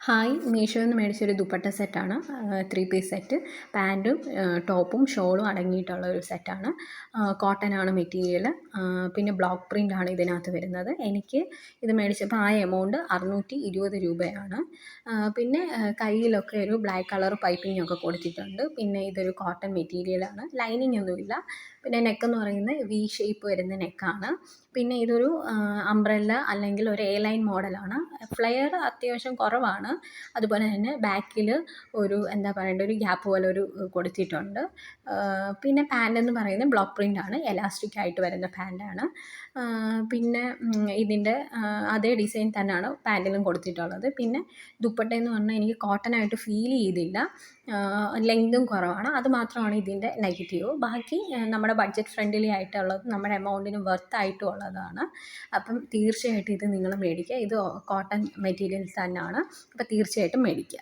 Hi, മീഷോയിൽ നിന്ന് മേടിച്ചൊരു ദുപ്പട്ട സെറ്റാണ്. 3 piece set. പാൻറ്റും ടോപ്പും ഷോളും അടങ്ങിയിട്ടുള്ള ഒരു സെറ്റാണ്. കോട്ടനാണ് മെറ്റീരിയൽ. പിന്നെ ബ്ലോക്ക് പ്രിൻ്റാണ് ഇതിനകത്ത് വരുന്നത്. എനിക്ക് ഇത് മേടിച്ചപ്പോൾ ആ എമൗണ്ട് 620 രൂപയാണ്. പിന്നെ കയ്യിലൊക്കെ ഒരു ബ്ലാക്ക് കളർ പൈപ്പിംഗ് ഒക്കെ കൊടുത്തിട്ടുണ്ട്. പിന്നെ ഇതൊരു കോട്ടൺ മെറ്റീരിയലാണ്. ലൈനിങ് ഒന്നുമില്ല. പിന്നെ നെക്കെന്ന് പറയുന്നത് വി ഷേപ്പ് വരുന്ന നെക്കാണ്. പിന്നെ ഇതൊരു അംബ്രല്ല അല്ലെങ്കിൽ ഒരു എ ലൈൻ മോഡലാണ്. ഫ്ലെയർ അത്യാവശ്യം കുറവാണ്. അതുപോലെ തന്നെ ബാക്കിൽ ഒരു എന്താ പറയേണ്ടത്, ഒരു ഗ്യാപ്പ് പോലെ ഒരു കൊടുത്തിട്ടുണ്ട്. പിന്നെ പാൻ്റെന്ന് പറയുന്നത് ബ്ലോക്ക് പ്രിൻ്റാണ്, എലാസ്റ്റിക് ആയിട്ട് വരുന്ന പാൻ്റാണ്. പിന്നെ ഇതിൻ്റെ അതേ ഡിസൈൻ തന്നെയാണ് പാൻറ്റിലും കൊടുത്തിട്ടുള്ളത്. പിന്നെ ദുപ്പട്ടയെന്ന് പറഞ്ഞാൽ എനിക്ക് കോട്ടനായിട്ട് ഫീൽ ചെയ്തില്ല. ലെങ്തും കുറവാണ്. അത് മാത്രമാണ് ഇതിൻ്റെ നെഗറ്റീവ്. ബാക്കി നമ്മുടെ ബഡ്ജറ്റ് ഫ്രണ്ട്ലി ആയിട്ടുള്ളത്, നമ്മുടെ എമൗണ്ടിന് വർത്തായിട്ടും ഉള്ളതാണ്. അപ്പം തീർച്ചയായിട്ടും ഇത് നിങ്ങൾ മേടിക്കുക. ഇത് കോട്ടൺ മെറ്റീരിയൽസ് തന്നെയാണ്. അപ്പോൾ തീർച്ചയായിട്ടും മേടിക്കുക.